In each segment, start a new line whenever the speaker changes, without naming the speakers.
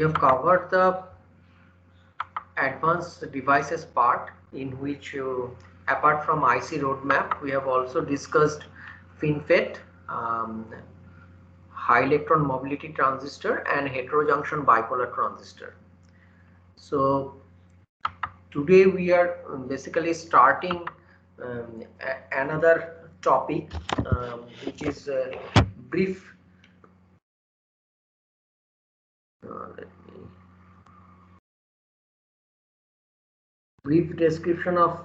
have covered the advanced devices part, in which apart from IC roadmap, we have also discussed FinFET, high electron mobility transistor, and heterojunction bipolar transistor. So today we are basically starting another topic, which is brief. Let me brief description of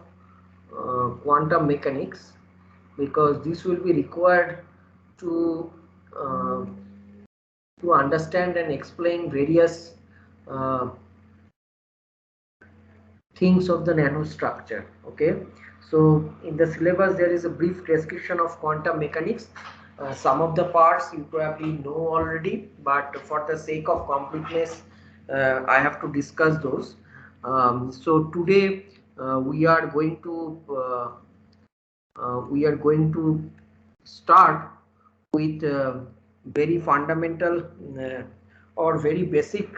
quantum mechanics, because this will be required to uh, to understand and explain various uh, things of the nanostructure. Okay, so in the syllabus there is a brief description of quantum mechanics. Some of the parts you probably know already, but for the sake of completeness, I have to discuss those. So today we are going to start with very fundamental or very basic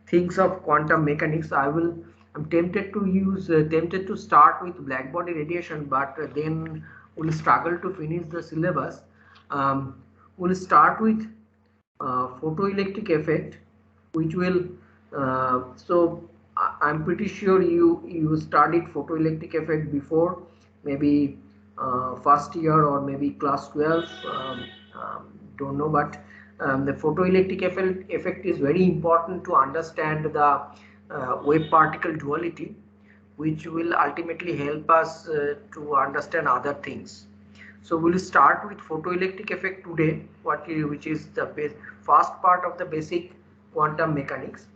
things of quantum mechanics. I'm tempted to start with black body radiation, but then we'll struggle to finish the syllabus. We'll start with photoelectric effect, which will I'm pretty sure you studied photoelectric effect before, maybe first year or maybe class 12. Don't know, but the photoelectric effect is very important to understand the wave particle duality, which will ultimately help us to understand other things. So we'll start with photoelectric effect today, which is the first part of the basic quantum mechanics.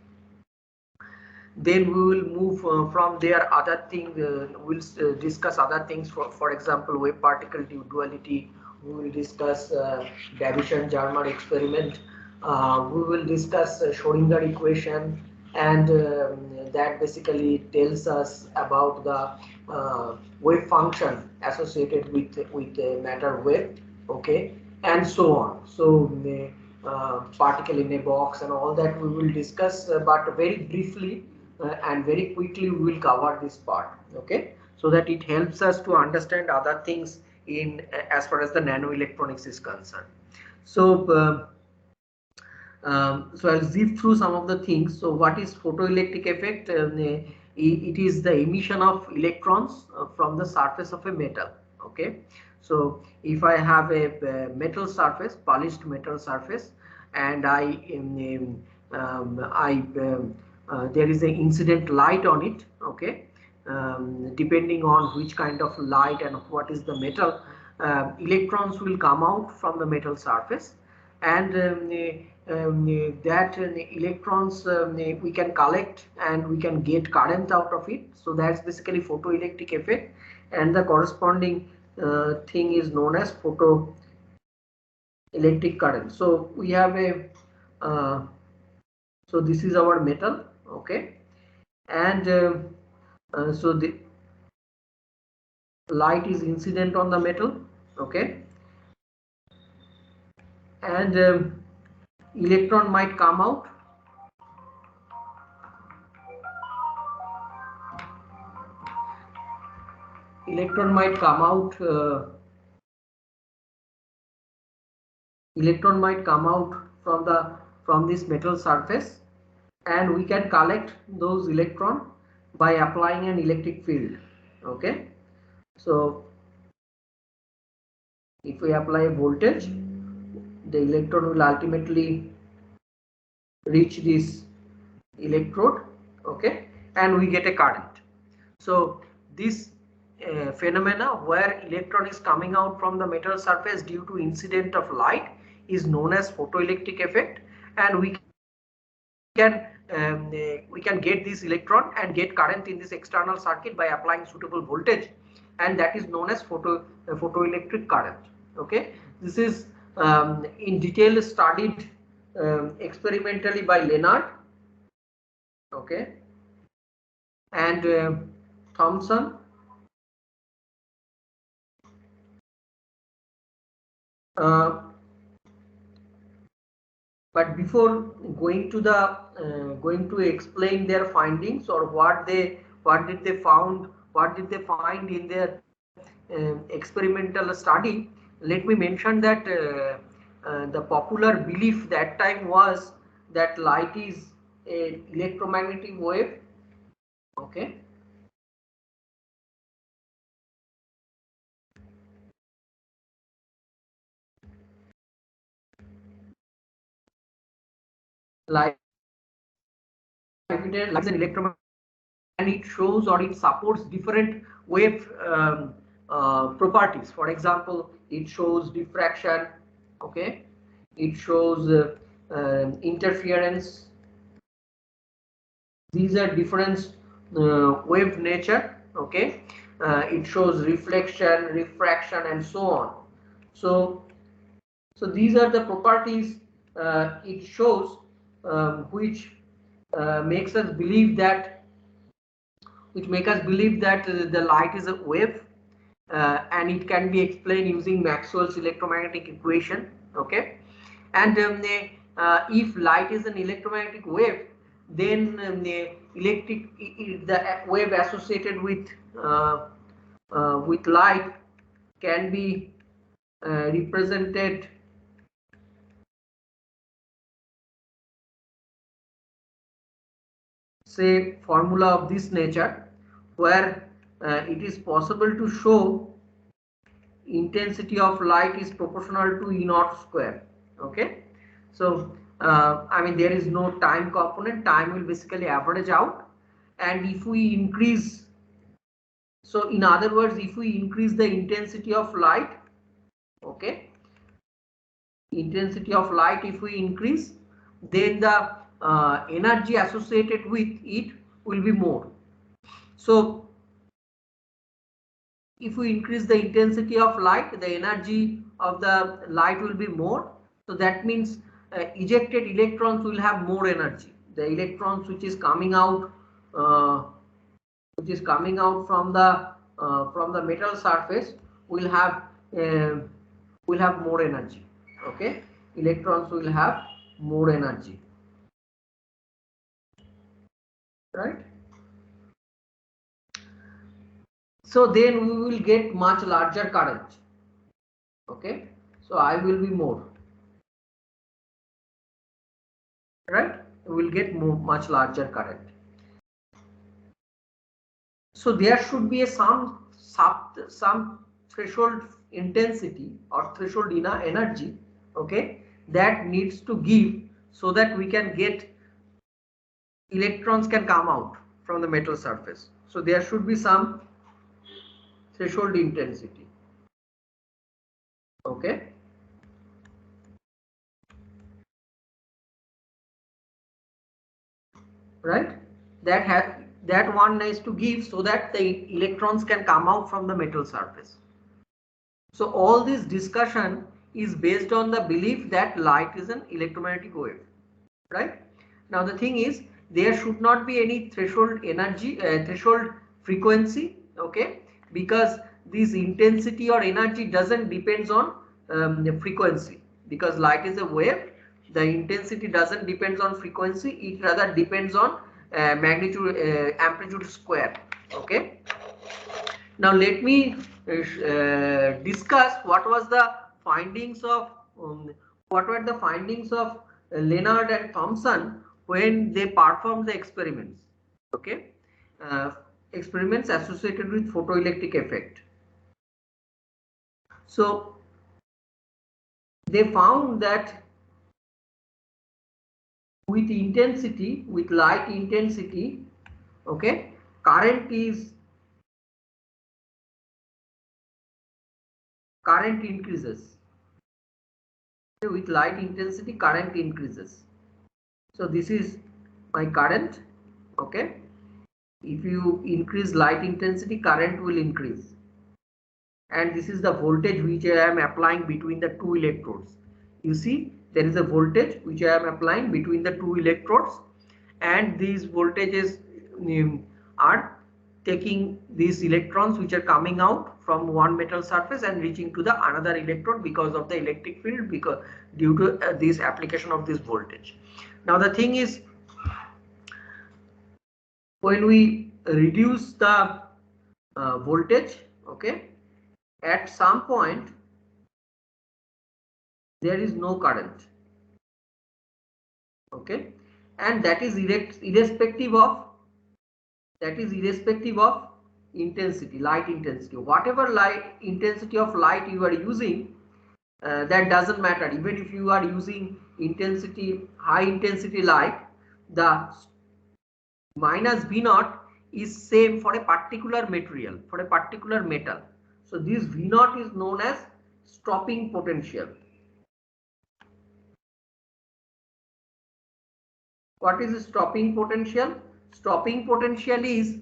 Then we will move from there other thing. We'll discuss other things. For example, wave particle duality. We will discuss Davison-Germer experiment. We will discuss Schrodinger equation, and that basically tells us about the wave function associated with matter wave. Okay, and so on. So particle in a box and all that we will discuss, but very briefly and very quickly we will cover this part. Okay, so that it helps us to understand other things in as far as the nanoelectronics is concerned. So so I'll zip through some of the things. So what is photoelectric effect? It is the emission of electrons from the surface of a metal. Okay, so if I have a metal surface, polished metal surface, and there is an incident light on it. Okay, depending on which kind of light and what is the metal, electrons will come out from the metal surface, and that electrons we can collect and we can get current out of it. So that's basically photoelectric effect, and the corresponding thing is known as photoelectric current. So we have a so this is our metal. Okay, and so the light is incident on the metal. Okay, and electron might come out. Electron might come out. Electron might come out from this metal surface, and we can collect those electron by applying an electric field. Okay, so if we apply a voltage, the electron will ultimately reach this electrode. Okay, and we get a current. So this phenomena where electron is coming out from the metal surface due to incident of light is known as photoelectric effect, and can we can get this electron and get current in this external circuit by applying suitable voltage, and that is known as photoelectric current. Okay, this is in detail studied experimentally by Leonard. Okay, and Thomson. Uh, But before going to the going to explain their findings, or what did they find in their experimental study, let me mention that the popular belief that time was that light is an electromagnetic wave. Okay. Light is an electromagnetic, and it shows or it supports different wave properties. For example, it shows diffraction. Okay, it shows interference. These are different wave nature. Okay, it shows reflection, refraction, and so on. So these are the properties it shows, which makes us believe that the light is a wave, and it can be explained using Maxwell's electromagnetic equation. Okay, and if light is an electromagnetic wave, then the wave associated with light can be represented say formula of this nature, where it is possible to show intensity of light is proportional to E naught square. Okay, so I mean, there is no time component. Time will basically average out, and if we increase, so in other words, if we increase the intensity of light, okay, intensity of light, if we increase, then the energy associated with it will be more. So if we increase the intensity of light, the energy of the light will be more. So that means ejected electrons will have more energy. The electrons which is coming out from the metal surface will have more energy. Okay, electrons will have more energy, right? So then we will get much larger current. Okay, so I will be more, right? We will get much larger current. So there should be some threshold intensity or threshold energy, okay, that needs to give, so that we can get electrons can come out from the metal surface. So there should be some threshold intensity. Okay, right? That one needs to give, so that the electrons can come out from the metal surface. So all this discussion is based on the belief that light is an electromagnetic wave, right? Now the thing is, there should not be any threshold energy, threshold frequency, okay, because this intensity or energy doesn't depends on the frequency, because light is a wave. The intensity doesn't depends on frequency, it rather depends on magnitude, amplitude square. Okay, now let me discuss what were the findings of Leonard and Thomson when they performed the experiments. Okay, experiments associated with photoelectric effect. So they found that with light intensity, okay, current increases. With light intensity, current increases. So this is my current. Okay, if you increase light intensity, current will increase, and this is the voltage which I am applying between the two electrodes. You see, there is a voltage which I am applying between the two electrodes, and these voltages are taking these electrons which are coming out from one metal surface and reaching to the another electrode because of the electric field, because due to this application of this voltage. Now the thing is, when we reduce the voltage, okay, at some point there is no current, okay, and that is irrespective of intensity, light intensity. Whatever light intensity of light you are using, that doesn't matter. Even if you are using high intensity light, the minus V naught is same for a particular material, for a particular metal. So this V naught is known as stopping potential. What is stopping potential? Stopping potential is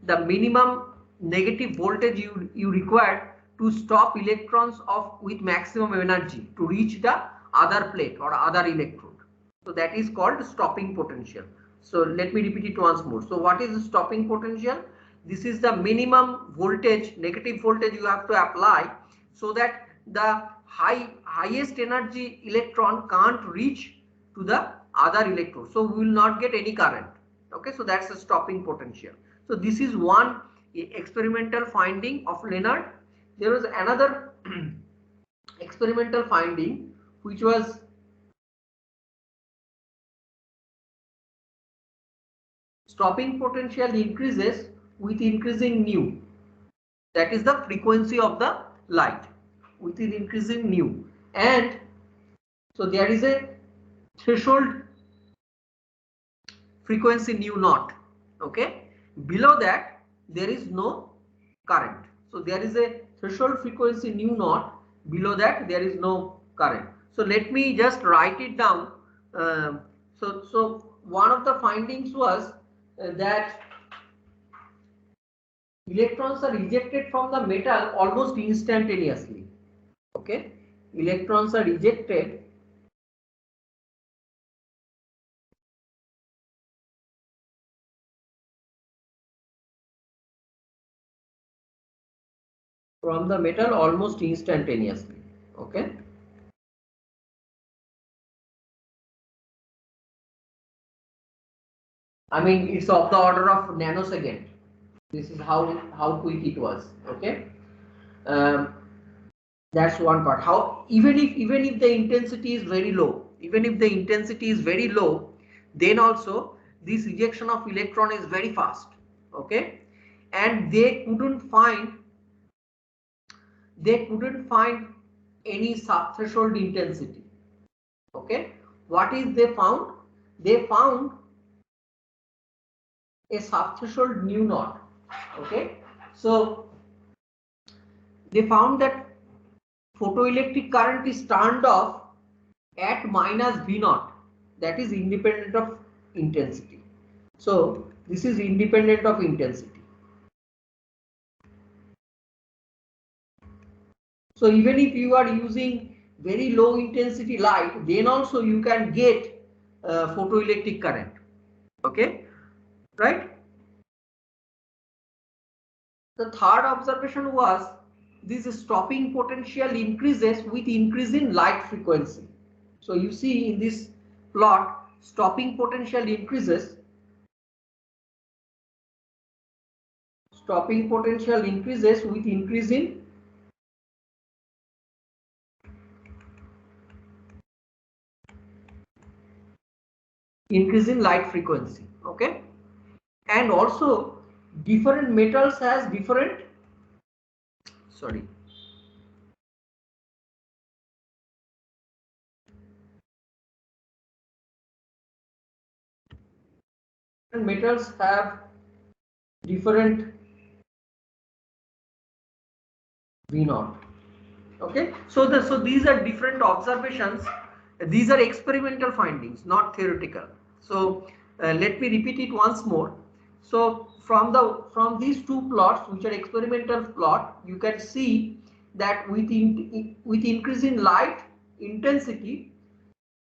the minimum negative voltage you require to stop electrons with maximum energy to reach the other plate or other electrode. So that is called stopping potential. So let me repeat it once more. So what is the stopping potential? This is the minimum voltage, negative voltage you have to apply so that the highest energy electron can't reach to the other electrode. So we will not get any current. Okay, so that's the stopping potential. So this is one experimental finding of Leonard. There was another experimental finding which was stopping potential increases with increasing nu. That is the frequency of the light with increasing nu. And so there is a threshold frequency nu naught. Okay, below that there is no current. So there is a threshold frequency nu naught, below that there is no current. So let me just write it down. So one of the findings was that electrons are ejected from the metal almost instantaneously. Okay, electrons are ejected from the metal almost instantaneously. Okay, I mean it's of the order of nanosecond. This is how quick it was. Okay, that's one part. How even if the intensity is very low, then also this ejection of electron is very fast. Okay, and they couldn't find any subthreshold intensity. Okay, what is they found? They found a subthreshold nu naught. Okay, so they found that photoelectric current is turned off at minus V naught, that is independent of intensity. So this is independent of intensity. So even if you are using very low intensity light, then also you can get photoelectric current. Okay, right? The third observation was this stopping potential increases with increase in light frequency. So you see in this plot, stopping potential increases. Stopping potential increases with increase in light frequency. Okay, and also different metals has different metals have different V naught. Okay, so these are different observations. These are experimental findings, not theoretical. So let me repeat it once more. So from these two plots, which are experimental plot, you can see that with increase in light intensity,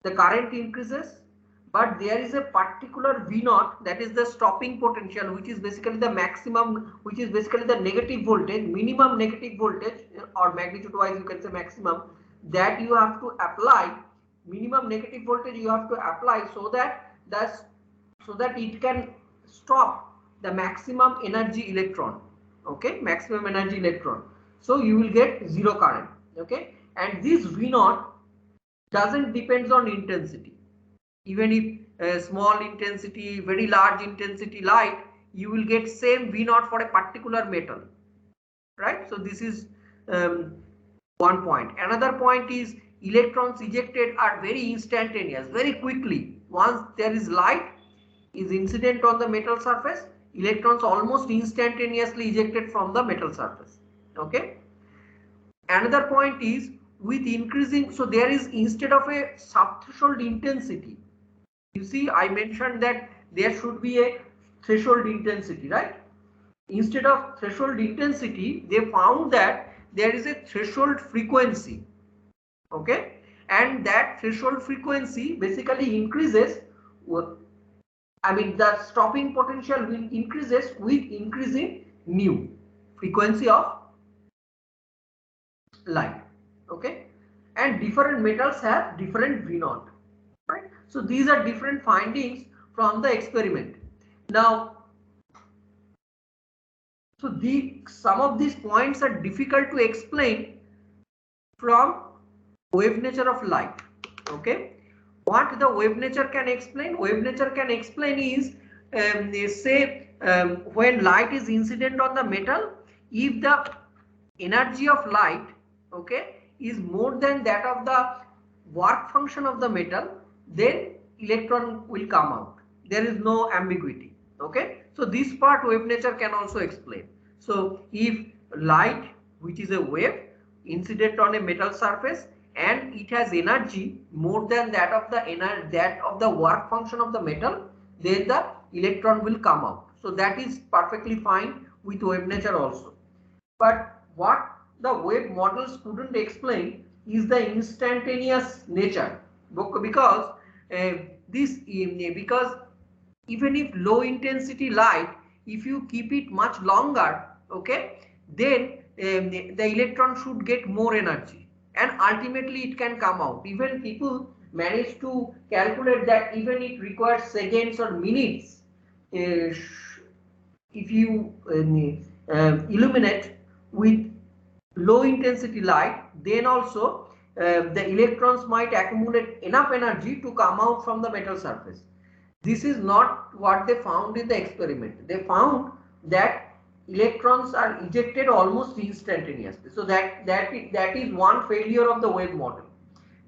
the current increases, but there is a particular V naught, that is the stopping potential, which is basically the maximum, which is basically the negative voltage, minimum negative voltage, or magnitude wise you can say maximum, that you have to apply, minimum negative voltage you have to apply, so that it can stop the maximum energy electron. Okay, maximum energy electron. So you will get zero current. Okay, and this V naught doesn't depends on intensity. Even if small intensity, very large intensity light, you will get same V naught for a particular metal, right? So this is one point. Another point is electrons ejected are very instantaneous, very quickly. Once there is light is incident on the metal surface, electrons almost instantaneously ejected from the metal surface. Okay. Another point is with increasing, so there is, instead of a subthreshold intensity, you see I mentioned that there should be a threshold intensity, right? Instead of threshold intensity, they found that there is a threshold frequency. Okay, and that threshold frequency basically increases, I mean the stopping potential will increases with increasing nu, frequency of light. Okay, and different metals have different V naught, right? So these are different findings from the experiment. Now, so some of these points are difficult to explain from wave nature of light. Okay, what the wave nature can explain? Wave nature can explain is, they say when light is incident on the metal, if the energy of light, okay, is more than that of the work function of the metal, then electron will come out. There is no ambiguity. Okay, so this part wave nature can also explain. So if light, which is a wave, incident on a metal surface, and it has energy more than that of the work function of the metal, then the electron will come out. So that is perfectly fine with wave nature also. But what the wave models couldn't explain is the instantaneous nature, because because even if low intensity light, if you keep it much longer, okay, then the electron should get more energy, and ultimately it can come out. Even people manage to calculate that even it requires seconds or minutes. If you illuminate with low intensity light, then also the electrons might accumulate enough energy to come out from the metal surface. This is not what they found in the experiment. They found that electrons are ejected almost instantaneously. So that is one failure of the wave model.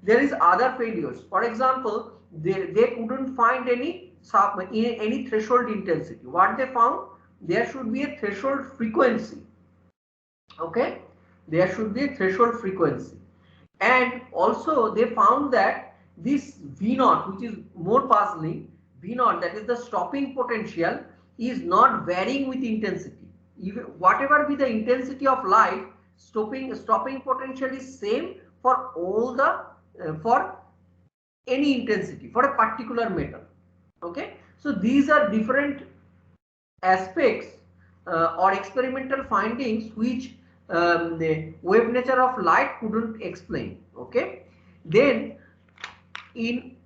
There is other failures. For example, they couldn't find any threshold intensity. What they found, there should be a threshold frequency. Okay, there should be a threshold frequency, and also they found that this V naught, which is more puzzling, V naught, that is the stopping potential, is not varying with intensity. Even whatever be the intensity of light, stopping potential is same for all the for any intensity for a particular metal. Okay, so these are different aspects or experimental findings which the wave nature of light couldn't explain. Okay, then in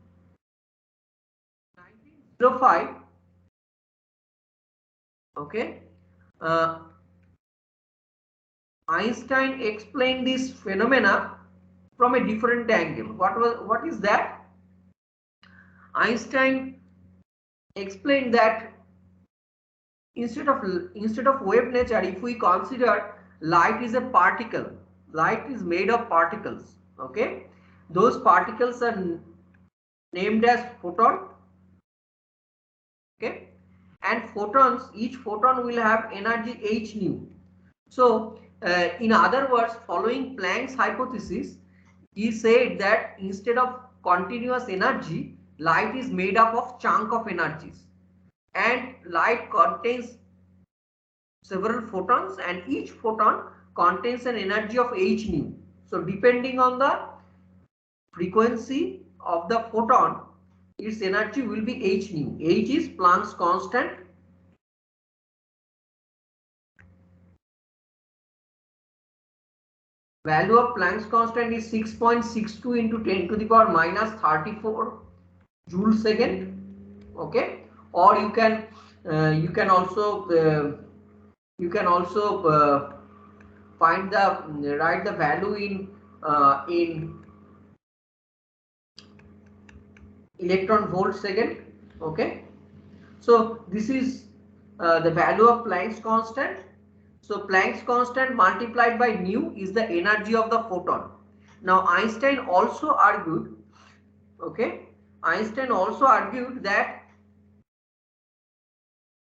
1905, okay, uh, Einstein explained this phenomena from a different angle. What is that? Einstein explained that instead of wave nature, if we consider light is a particle, light is made of particles. Okay, those particles are named as photon. Okay, and photons, each photon will have energy h nu. So in other words, following Planck's hypothesis, he said that instead of continuous energy, light is made up of chunk of energies, and light contains several photons, and each photon contains an energy of h nu. So depending on the frequency of the photon, its energy will be h nu. H is Planck's constant. Value of Planck's constant is 6.62 into 10 to the power minus 34 joule second. Okay, or you can also find the write the value in electron volt second. Okay, so this is the value of Planck's constant. So Planck's constant multiplied by nu is the energy of the photon. Now Einstein also argued, okay, Einstein also argued that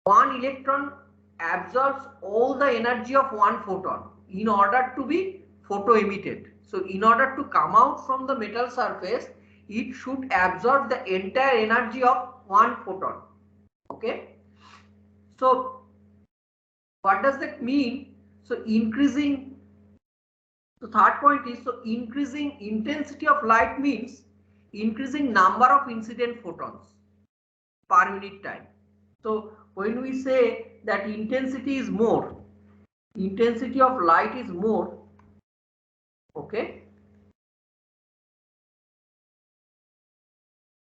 one electron absorbs all the energy of one photon in order to be photo emitted. So in order to come out from the metal surface, it should absorb the entire energy of one photon. Okay. So what does that mean? So increasing, the third point is, so increasing intensity of light means increasing number of incident photons per unit time. So when we say that intensity is more, intensity of light is more, okay,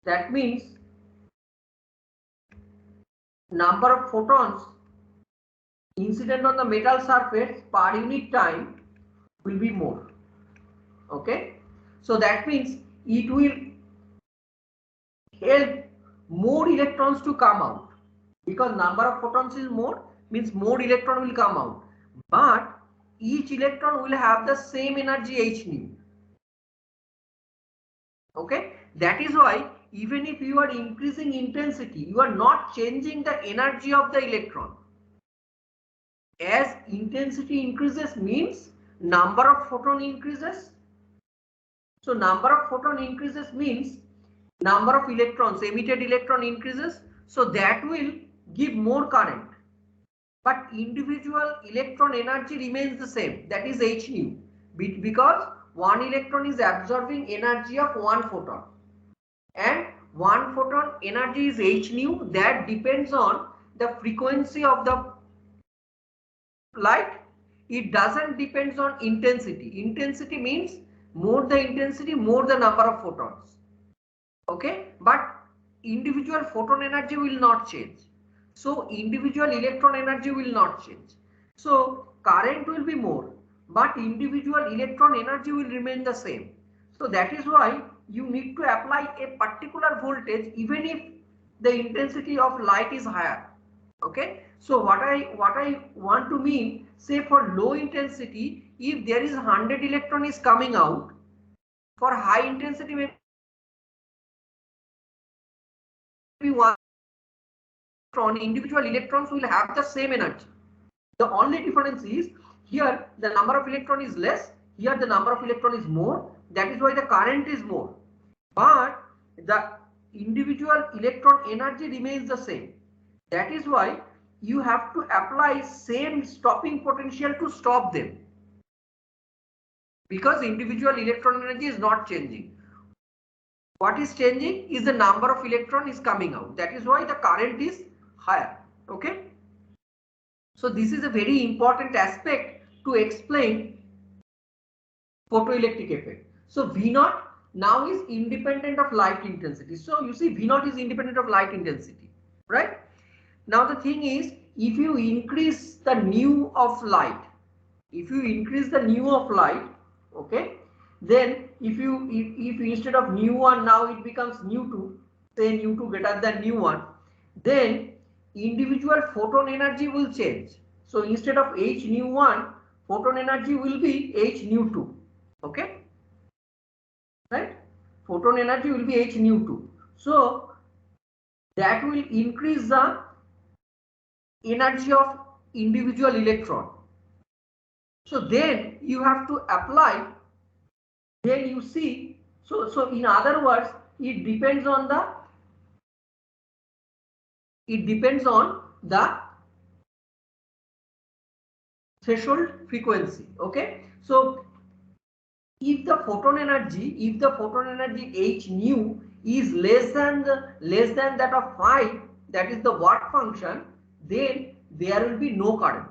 that means number of photons incident on the metal surface per unit time will be more. Okay, so that means it will help more electrons to come out, because number of photons is more, means more electron will come out, but each electron will have the same energy h nu. Okay, that is why even if you are increasing intensity, you are not changing the energy of the electron. As intensity increases means number of photon increases. So number of photon increases means number of electrons, emitted electron increases. So that will give more current. But individual electron energy remains the same, that is h nu, because one electron is absorbing energy of one photon, and one photon energy is h nu, that depends on the frequency of the light. It doesn't depends on intensity. Intensity means more the intensity, more the number of photons. Okay, but individual photon energy will not change. So individual electron energy will not change. So current will be more, but individual electron energy will remain the same. So that is why you need to apply a particular voltage even if the intensity of light is higher. Okay, so what I want to mean, say for low intensity, if there is 100 electron is coming out, for high intensity maybe one electron, individual electrons will have the same energy. The only difference is here the number of electron is less, here the number of electron is more, that is why the current is more, but the individual electron energy remains the same. That is why you have to apply same stopping potential to stop them, because individual electron energy is not changing. What is changing is the number of electron is coming out. That is why the current is higher. Okay. So this is a very important aspect to explain photoelectric effect. So V naught now is independent of light intensity. So you see V naught is independent of light intensity, right? Now the thing is, if you increase the nu of light, okay, then if instead of nu1 now it becomes nu2, say nu2 greater than nu1, then individual photon energy will change. So instead of h nu1, photon energy will be h nu2. Okay, right? Photon energy will be h nu2. So that will increase the energy of individual electron. So then you have to apply, then you see, so in other words, it depends on the threshold frequency. Okay, so if the photon energy h nu is less than that of 5, that is the work function, then there will be no current.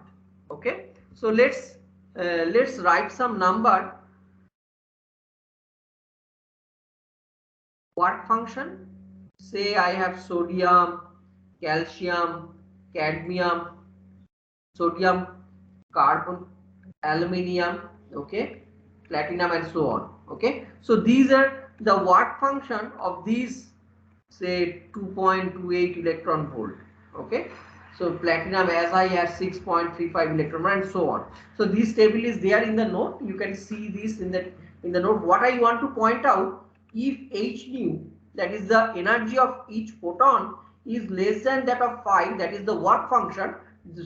Okay, so let's write some number. Work function, say I have sodium, calcium, cadmium, sodium, carbon, aluminium, okay, platinum, and so on. Okay, so these are the work function of these, say 2.28 electron volt. Okay, so platinum as high as 6.35 electron volt, and so on. So this table is there in the note. You can see this in the note. What I want to point out, if h nu, that is the energy of each photon, is less than that of 5, that is the work function,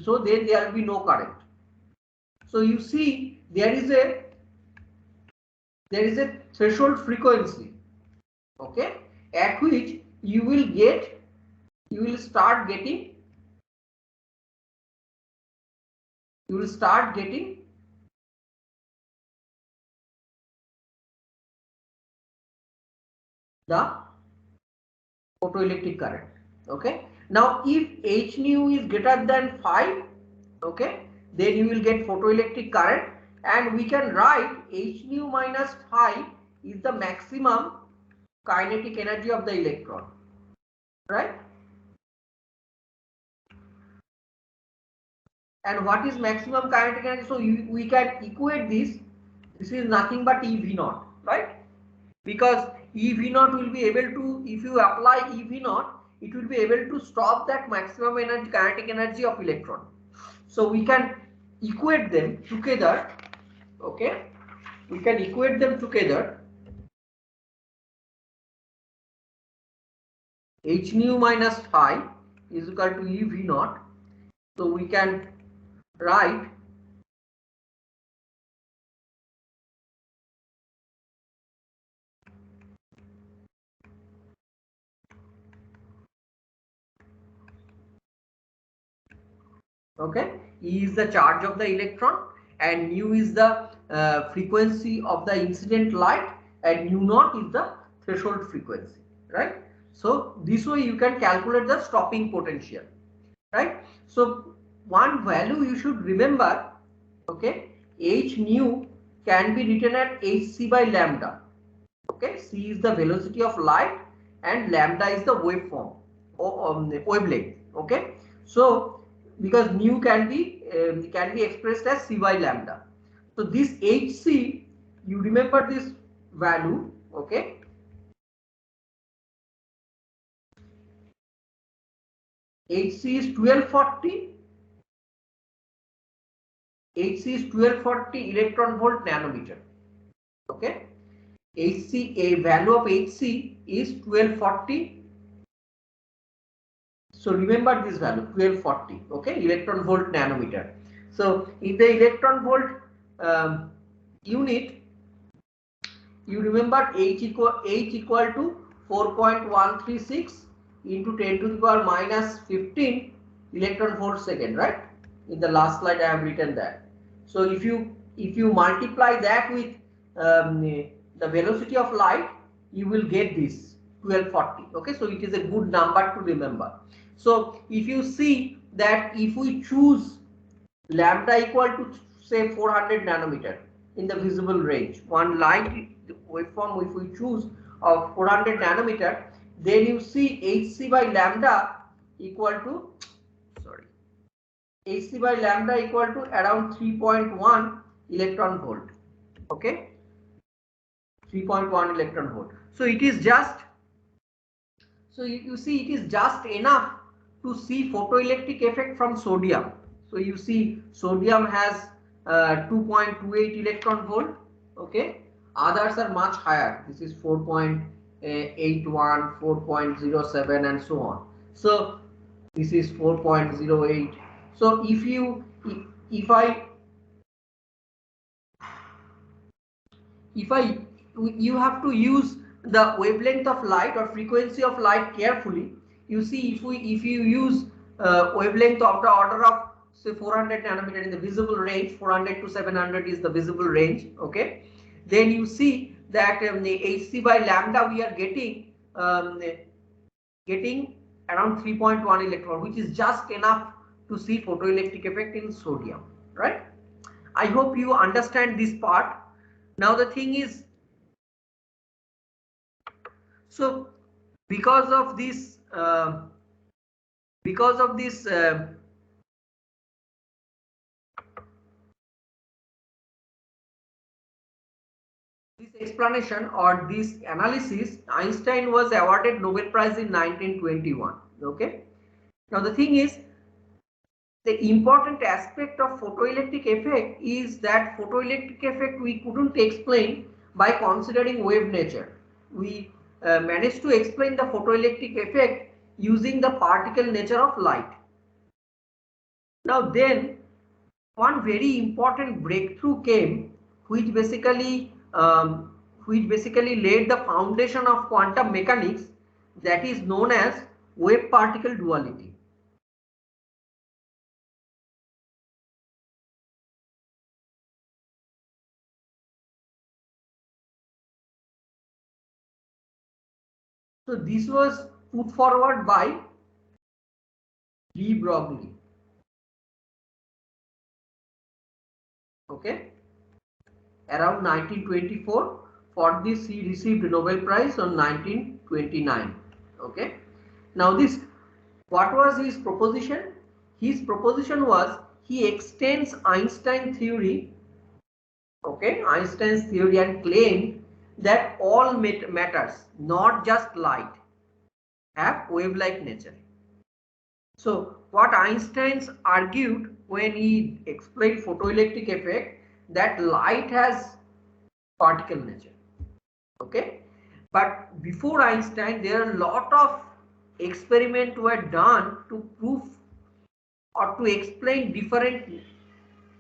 so then there will be no current. So you see there is a threshold frequency, okay, at which you will start getting the photoelectric current. Okay, now if h nu is greater than 5, okay, then you will get photoelectric current, and we can write h nu minus 5 is the maximum kinetic energy of the electron, right? And what is maximum kinetic energy? So we can equate this. This is nothing but EV naught, right? Because EV naught will be able to, if you apply EV naught, it will be able to stop that maximum energy, kinetic energy of electron. So we can equate them together. Okay, we can equate them together. H nu minus phi is equal to EV naught. So we can write okay, E is the charge of the electron, and nu is the frequency of the incident light, and nu naught is the threshold frequency, right? So this way you can calculate the stopping potential, right? So one value you should remember, okay, h nu can be written at hc by lambda. Okay, c is the velocity of light and lambda is the waveform or wavelength. Okay, so because nu can be expressed as c by lambda. So this hc, you remember this value. Okay, hc is 1240. hc is 1240 electron volt nanometer. Okay, hc, a value of hc is 1240. So remember this value 1240, okay, electron volt nanometer. So in the electron volt unit, you remember h equal to 4.136 into 10 to the power minus 15 electron volt second, right? In the last slide I have written that. So if you multiply that with the velocity of light, you will get this 1240. Okay, so it is a good number to remember. So if you see that if we choose lambda equal to say 400 nanometer in the visible range, one light waveform if we choose of 400 nanometer, then you see hc by lambda equal to, sorry, hc by lambda equal to around 3.1 electron volt. Okay, 3.1 electron volt. So it is just, so you see it is just enough to see photoelectric effect from sodium. So you see sodium has 2.28 electron volt. Okay, others are much higher. This is 4.81, 4.07 and so on. So this is 4.08. So if you you have to use the wavelength of light or frequency of light carefully. You see, if you use wavelength of the order of say 400 nanometer in the visible range, 400 to 700 is the visible range. Okay, then you see that the hc by lambda we are getting getting around 3.1 electron, which is just enough to see photoelectric effect in sodium, right? I hope you understand this part. Now the thing is, so because of this this explanation or this analysis, Einstein was awarded Nobel Prize in 1921. Okay. Now the thing is, the important aspect of photoelectric effect is that photoelectric effect we couldn't explain by considering wave nature. We managed to explain the photoelectric effect using the particle nature of light. Now then, one very important breakthrough came, which basically laid the foundation of quantum mechanics, that is known as wave particle duality. So this was put forward by de Broglie. Okay, around 1924. For this he received Nobel Prize on 1929. Okay, now this, what was his proposition? His proposition was, he extends Einstein theory, okay, Einstein's theory, and claimed that all matters, not just light, have wave-like nature. So what Einstein argued when he explained photoelectric effect, that light has particle nature. Okay, but before Einstein there are a lot of experiments were done to prove or to explain different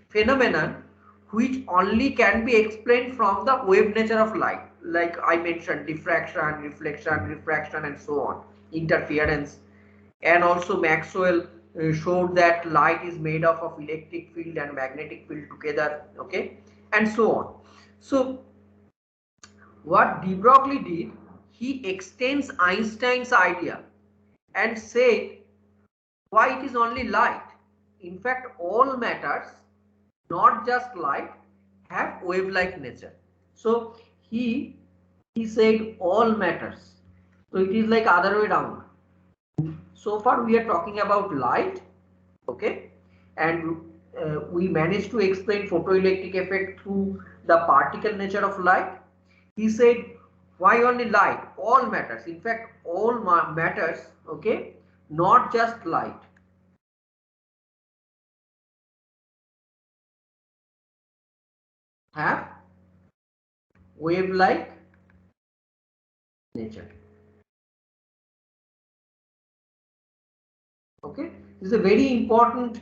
phenomena which only can be explained from the wave nature of light, like I mentioned, diffraction, reflection, refraction, and so on, interference. And also Maxwell showed that light is made up of electric field and magnetic field together, okay, and so on. So what de Broglie did, he extends Einstein's idea and said why it is only light. In fact, all matters, not just light, have wave-like nature. So he said all matters. So it is like other way down. So far we are talking about light, okay, and we managed to explain photoelectric effect through the particle nature of light. He said, why only light? All matters. In fact, all matters, okay, not just light. Have wave-like nature. Okay, this is a very important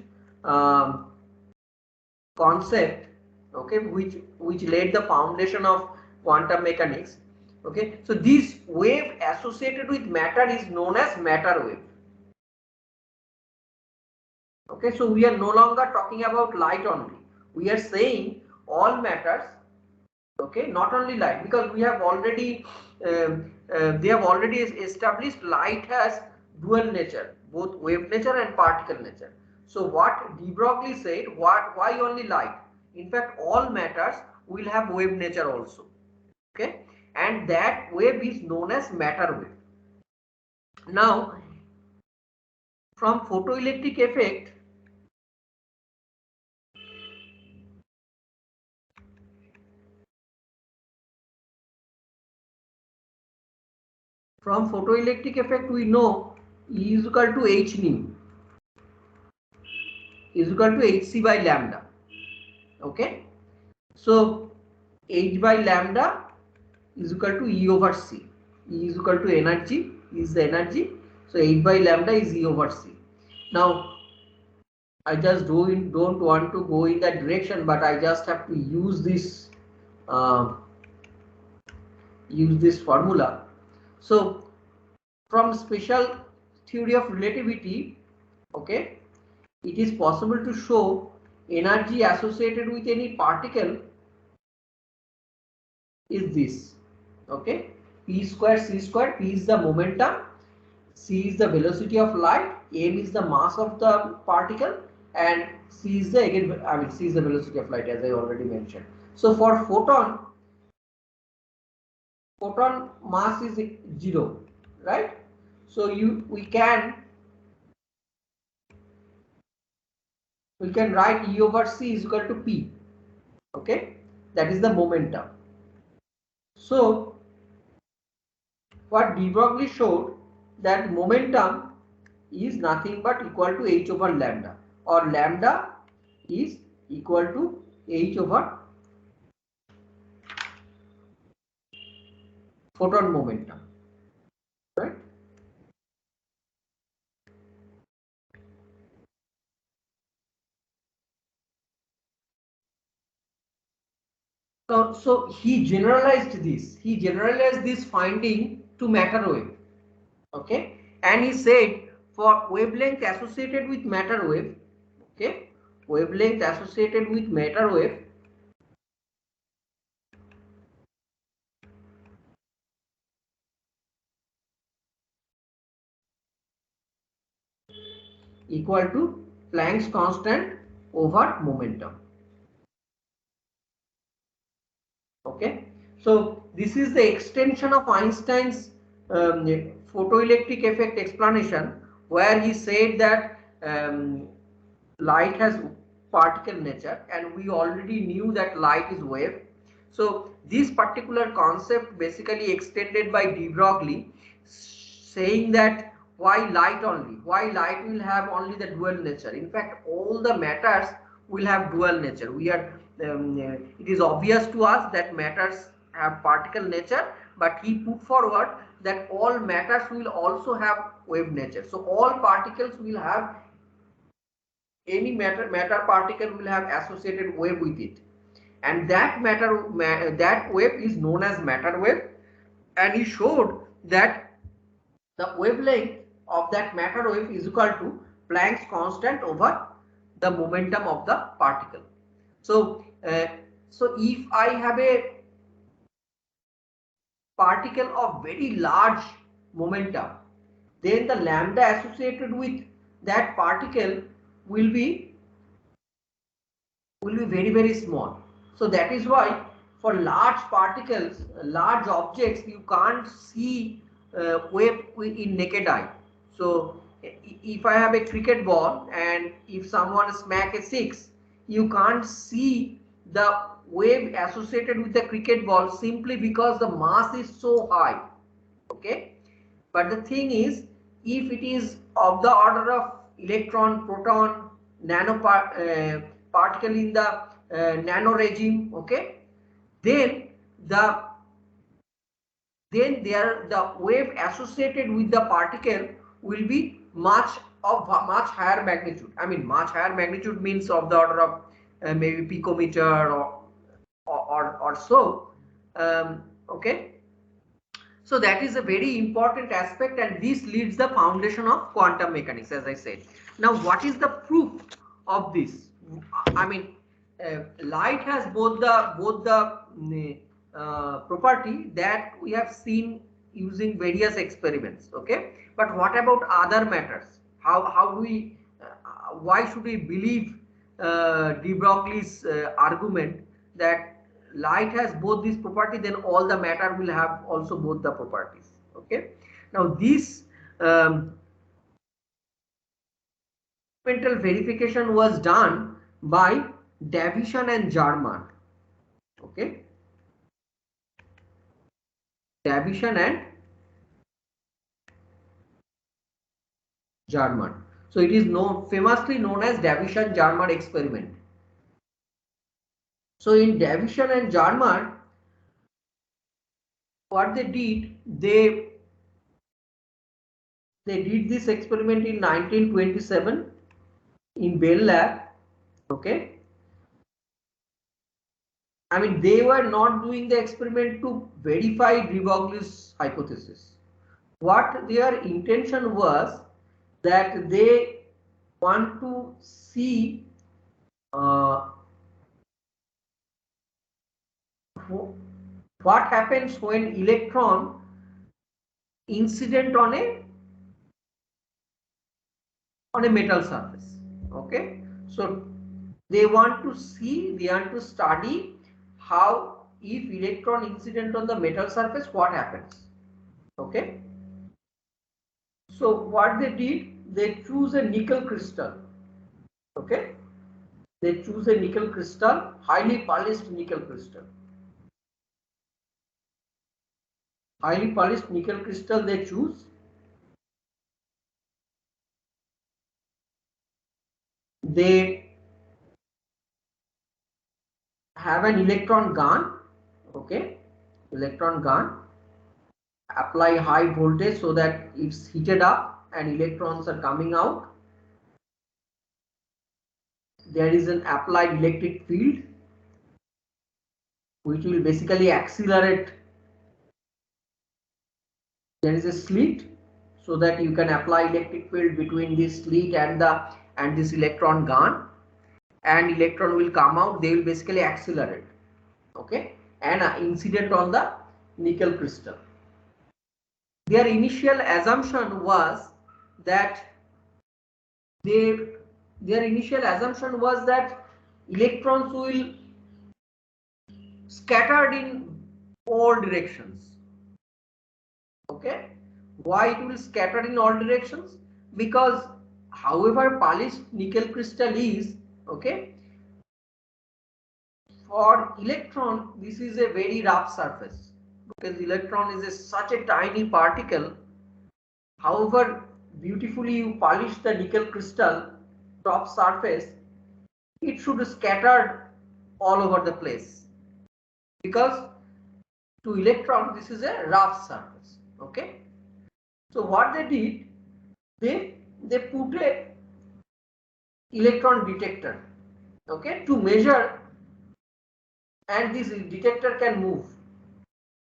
concept, okay, which laid the foundation of quantum mechanics. Okay, so this wave associated with matter is known as matter wave. Okay, so we are no longer talking about light only. We are saying all matters, okay, not only light, because we have already they have already established light has dual nature, both wave nature and particle nature. So what de Broglie said, why only light? In fact, all matters will have wave nature also, okay, and that wave is known as matter wave. Now from photoelectric effect, we know E is equal to h nu is equal to hc by lambda. Okay, so h by lambda is equal to E over c. E is equal to energy, is the energy. So h by lambda is E over c. Now I just don't want to go in that direction, but I just have to use this formula. So from special theory of relativity, okay, it is possible to show energy associated with any particle is this, okay, P square C square. P is the momentum, C is the velocity of light, m is the mass of the particle, and C is the C is the velocity of light, as I already mentioned. So for photon mass is 0, right? So we can write E over C is equal to P. Okay, that is the momentum. So what de Broglie showed, that momentum is nothing but equal to h over lambda, or lambda is equal to h over photon momentum, right? So he generalized this. He generalized this finding to matter wave. Okay, and he said for wavelength associated with matter wave, okay, wavelength associated with matter wave equal to Planck's constant over momentum. Okay, so this is the extension of Einstein's photoelectric effect explanation, where he said that light has particle nature, and we already knew that light is wave. So this particular concept basically extended by de Broglie, saying that why light only? Why light will have only the dual nature? In fact, all the matters will have dual nature. It is obvious to us that matters have particle nature, but he put forward that all matters will also have wave nature. So all particles will have, any matter particle will have associated wave with it, and that that wave is known as matter wave. And he showed that the wavelength of that matter wave is equal to Planck's constant over the momentum of the particle. So so if I have a particle of very large momentum, then the lambda associated with that particle will be very, very small. So that is why for large particles, large objects, you can't see wave in naked eye. So if I have a cricket ball and if someone smack a six, you can't see the wave associated with the cricket ball, simply because the mass is so high. Okay, but the thing is, if it is of the order of electron, proton, particle in the nano regime, okay, then the the wave associated with the particle will be much higher magnitude. I mean, much higher magnitude means of the order of maybe picometer or so. Okay, so that is a very important aspect, and this leads the foundation of quantum mechanics, as I said. Now, what is the proof of this? I mean, light has both the property that we have seen using various experiments. Okay, but what about other matters? How do we? Why should we believe de Broglie's argument that light has both this property, then all the matter will have also both the properties? Okay, now this experimental verification was done by Davison and German. Okay, Davison and German. So it is famously known as Davison-German experiment. So in Davison and German, what they did, they did this experiment in 1927 in Bell Lab. Okay, I mean, they were not doing the experiment to verify de Broglie's hypothesis. What their intention was, that they want to see what happens when electron incident on a metal surface. Okay, so they want to study how, if electron incident on the metal surface, what happens. Okay, so what they did, they choose a nickel crystal. Okay, they choose a nickel crystal, highly polished nickel crystal. Highly polished nickel crystal they choose. They have an electron gun. Okay, electron gun, apply high voltage so that it's heated up and electrons are coming out. There is an applied electric field which will basically accelerate. There is a slit so that you can apply electric field between this slit and this electron gun, and electron will come out. They will basically accelerate. Okay, and incident on the nickel crystal. Their initial assumption was that electrons will scattered in all directions. Okay, why it will scatter in all directions? Because however polished nickel crystal is, okay, for electron this is a very rough surface, because electron is such a tiny particle. However beautifully you polish the nickel crystal top surface, it should scatter all over the place, because to electron this is a rough surface. Okay, so what they did, they put a electron detector, okay, to measure, and this detector can move,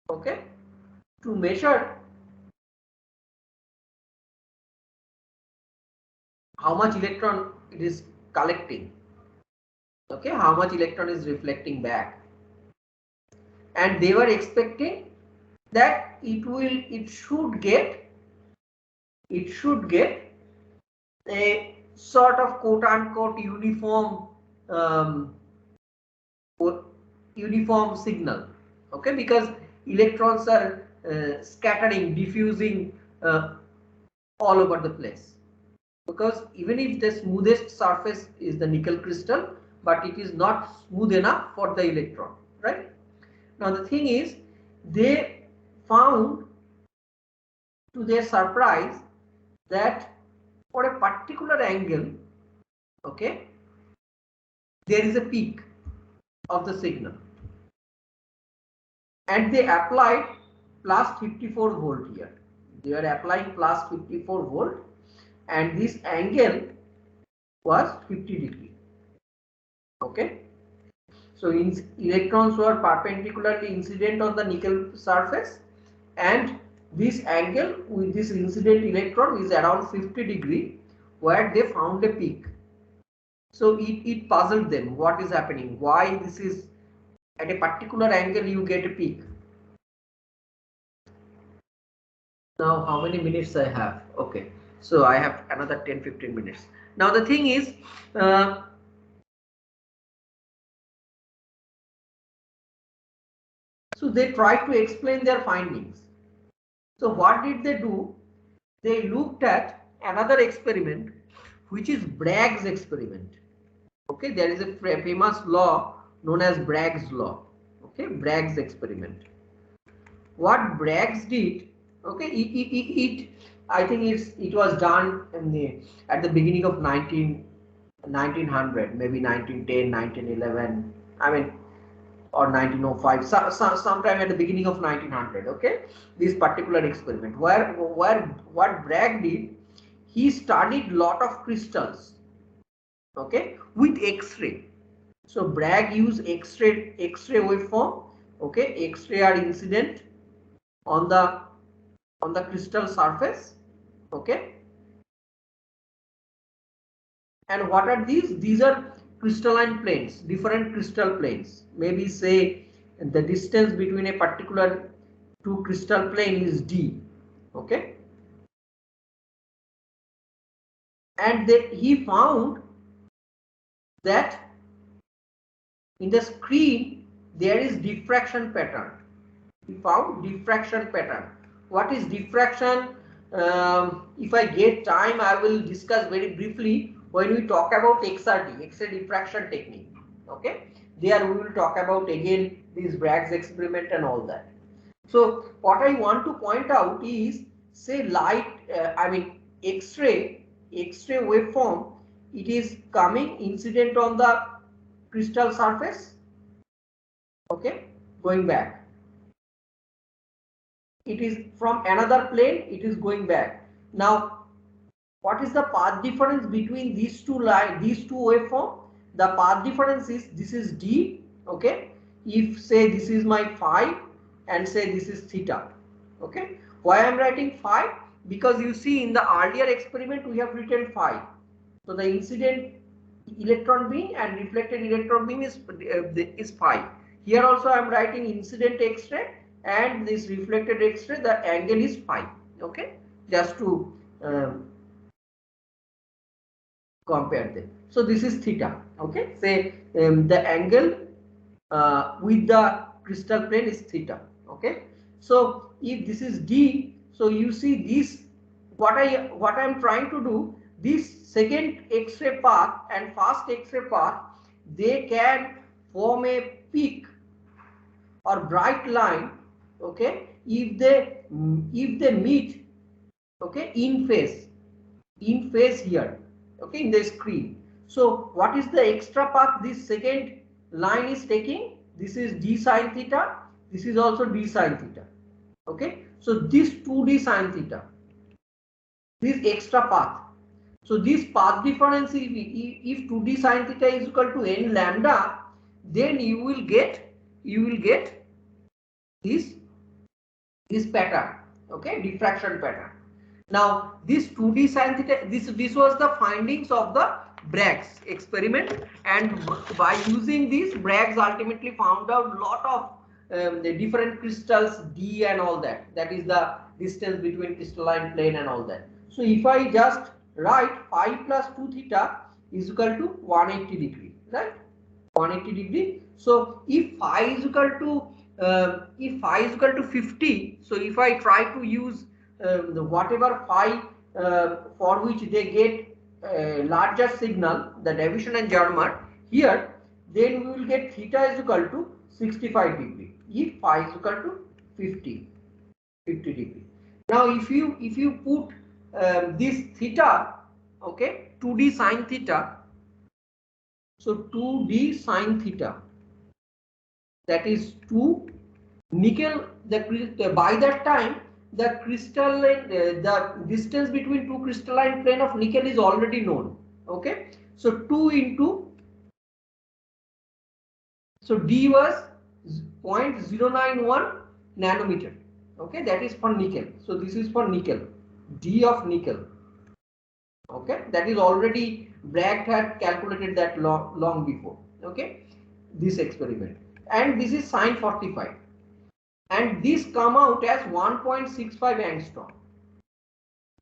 okay, to measure how much electron it is collecting, okay, how much electron is reflecting back. And they were expecting that it should get a sort of quote unquote uniform signal, okay, because electrons are scattering, diffusing all over the place. Because even if the smoothest surface is the nickel crystal, but it is not smooth enough for the electron, right? Now the thing is, they found to their surprise that for a particular angle, okay, there is a peak of the signal, and they applied plus 54 volt here. They are applying plus 54 volt, and this angle was 50 degree. Okay, so electrons were perpendicularly incident on the nickel surface, and this angle with this incident electron is around 50 degree, where they found a peak. So it puzzled them, what is happening, why this is at a particular angle you get a peak. Now how many minutes I have? Okay, so I have another 10-15 minutes. Now the thing is, so they tried to explain their findings. So what did they do? They looked at another experiment, which is Bragg's experiment. Okay, there is a famous law known as Bragg's law. Okay, Bragg's experiment. What Bragg's did, okay, I think it was done at the beginning of 1900, maybe 1910, 1911. I mean, or 1905, sometime at the beginning of 1900. Okay, this particular experiment, where what Bragg did, he studied lot of crystals, okay, with X-ray. So Bragg used X-ray waveform, okay, X-ray are incident on the crystal surface, okay. And what are these? These are crystalline planes, different crystal planes. Maybe say the distance between a particular two crystal plane is d. Okay, and he found that in the screen there is diffraction pattern. He found diffraction pattern. What is diffraction? If I get time, I will discuss very briefly when we talk about XRT, X-ray diffraction technique. Okay, there we will talk about again this Bragg's experiment and all that. So what I want to point out is, say light, X-ray waveform, it is coming incident on the crystal surface. Okay, going back. It is from another plane, it is going back. Now, what is the path difference between these two waveform? The path difference is, this is d. Okay, if say this is my phi and say this is theta. Okay, why I am writing phi? Because you see in the earlier experiment we have written phi. So the incident electron beam and reflected electron beam is phi. Here also I am writing incident X-ray and this reflected X-ray, the angle is phi. Okay, just to compare them. So this is theta. Okay, say the angle with the crystal plane is theta. Okay, so if this is d, so you see this, what I am trying to do, this second X-ray path and first X-ray path, they can form a peak or bright line. Okay, if they meet, okay, in phase here, okay, in the screen. So what is the extra path this second line is taking? This is d sine theta, this is also d sine theta. Okay, so this 2d sine theta, this extra path. So this path difference, if 2d sine theta is equal to n lambda, then you will get this pattern. Okay, diffraction pattern. Now this 2d sine theta, this was the findings of the Bragg's experiment, and by using this, Bragg's ultimately found out lot of the different crystals d and all that. That is the distance between crystalline plane and all that. So if I just write phi plus 2 theta is equal to 180 degree, right? 180 degree. So if phi is equal to 50, so if I try to use whatever phi for which they get larger signal, the Davisson and Germer here, then we will get theta is equal to 65 degree if phi is equal to 50 degree. Now if you put this theta, okay, 2d sine theta, so 2d sine theta, that is 2 nickel, by that time the crystalline, the distance between two crystalline plane of nickel is already known. Okay, so 2 into, so d was 0.091 nanometer. Okay, that is for nickel. So this is for nickel, d of nickel. Okay, that is already Bragg had calculated that long before. Okay, this experiment, and this is sine 45. And this come out as 1.65 angstrom.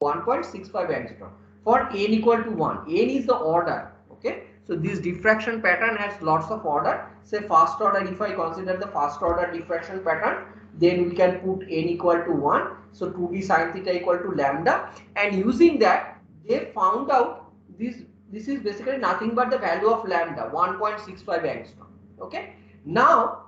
1.65 angstrom for n equal to 1. N is the order. Okay, so this diffraction pattern has lots of order. Say first order, if I consider the first order diffraction pattern, then we can put n equal to 1. So 2d sine theta equal to lambda, and using that they found out this is basically nothing but the value of lambda, 1.65 angstrom. Okay, now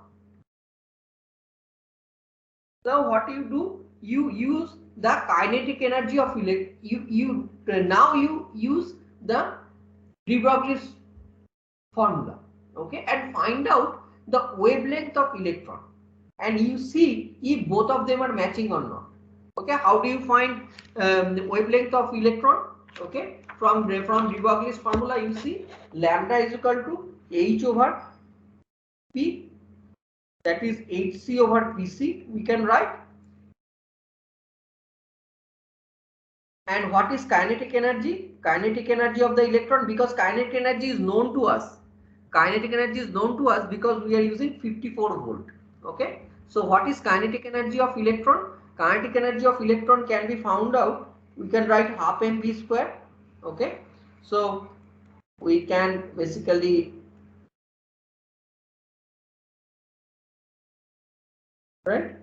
what you do, you use the kinetic energy of now you use the de Broglie formula, okay, and find out the wavelength of electron, and you see if both of them are matching or not. Okay, how do you find the wavelength of electron? Okay, from de Broglie's formula, you see lambda is equal to h over p, that is hc over pc, we can write. And what is kinetic energy? Kinetic energy of the electron, because kinetic energy is known to us. Kinetic energy is known to us because we are using 54 volt. Okay, so what is kinetic energy of electron? kinetic energy of electron can be found out. We can write half mv square. Okay, so we can basically right.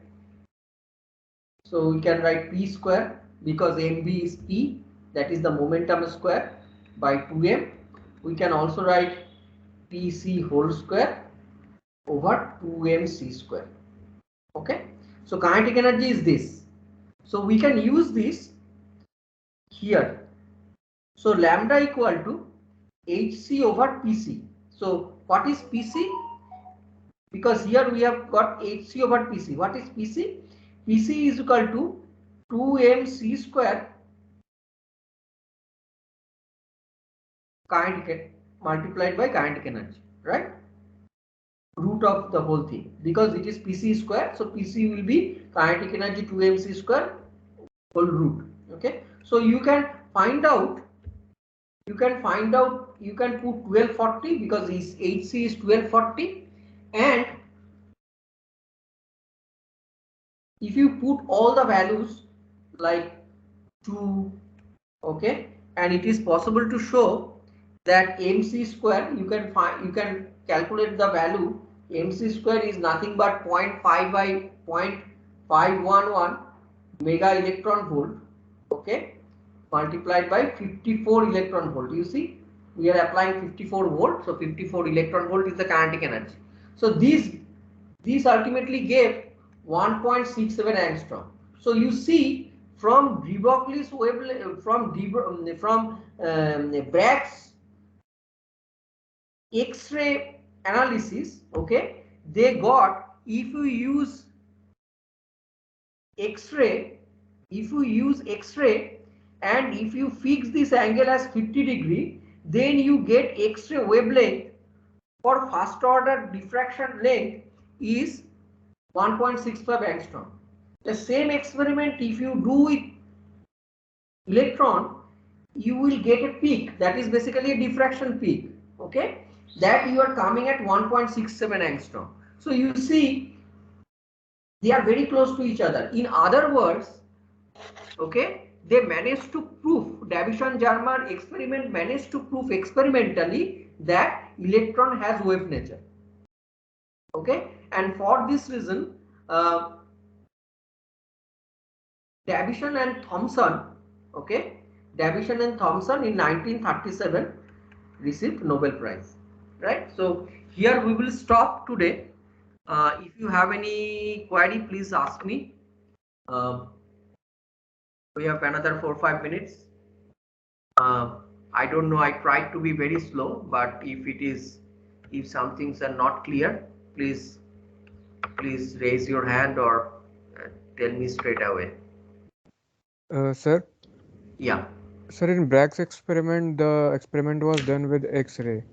So we can write p square because mv is p, that is the momentum square, by 2m. We can also write pc whole square over 2mc square. Okay, so kinetic energy is this. So we can use this here. So lambda equal to hc over pc. So what is pc? Because here we have got hc over pc. What is pc? pc is equal to 2mc square kinetic multiplied by kinetic energy, right? Root of the whole thing, because it is pc square, so pc will be kinetic energy 2mc square whole root. Okay, so you can find out, you can put 1240 because hc is 1240, and if you put all the values like 2, okay, and it is possible to show that mc square, you can find, you can calculate the value. Mc square is nothing but 0.5 by 0.511 mega electron volt, okay, multiplied by 54 electron volt. You see, we are applying 54 volt, so 54 electron volt is the kinetic energy. So these ultimately gave 1.67 angstrom. So you see, from de Broglie's wavelength, from Bragg's X-ray analysis, okay, they got, if you use X-ray, and if you fix this angle as 50 degree, then you get X-ray wavelength for first order diffraction length is 1.65 angstrom. The same experiment if you do with electron, you will get a peak, that is basically a diffraction peak, okay, that you are coming at 1.67 angstrom. So you see, they are very close to each other. In other words, okay, they managed to prove, Davison-Germer experiment managed to prove experimentally that electron has wave nature. Okay, and for this reason, Davison and Thomson, okay, Davison and Thomson in 1937 received Nobel Prize, right? So here we will stop today. If you have any query, please ask me. We have another 4-5 minutes. I don't know, I tried to be very slow, but if some things are not clear, please raise your hand or tell me straight away.
Sir?
Yeah.
Sir, in Bragg's experiment, the experiment was done with X-ray.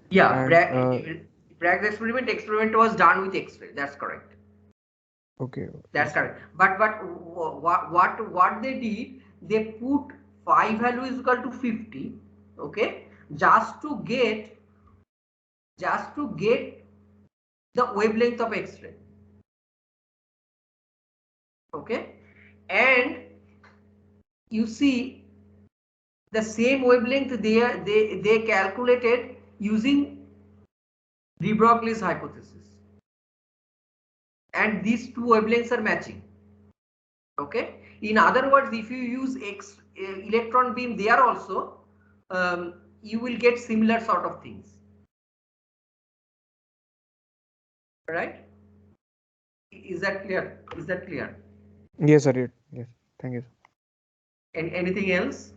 Yeah,
And
Bragg's experiment was done with X-ray. That's correct.
okay.
That's correct. But what they did, they put phi value is equal to 50, okay, just to get the wavelength of X-ray, okay, and you see the same wavelength they calculated using de Broglie's hypothesis, and these two wavelengths are matching. Okay, in other words, if you use electron beam there also, you will get similar sort of things, right? Is that clear?
Yes, sir. Yes. Thank you.
And anything else?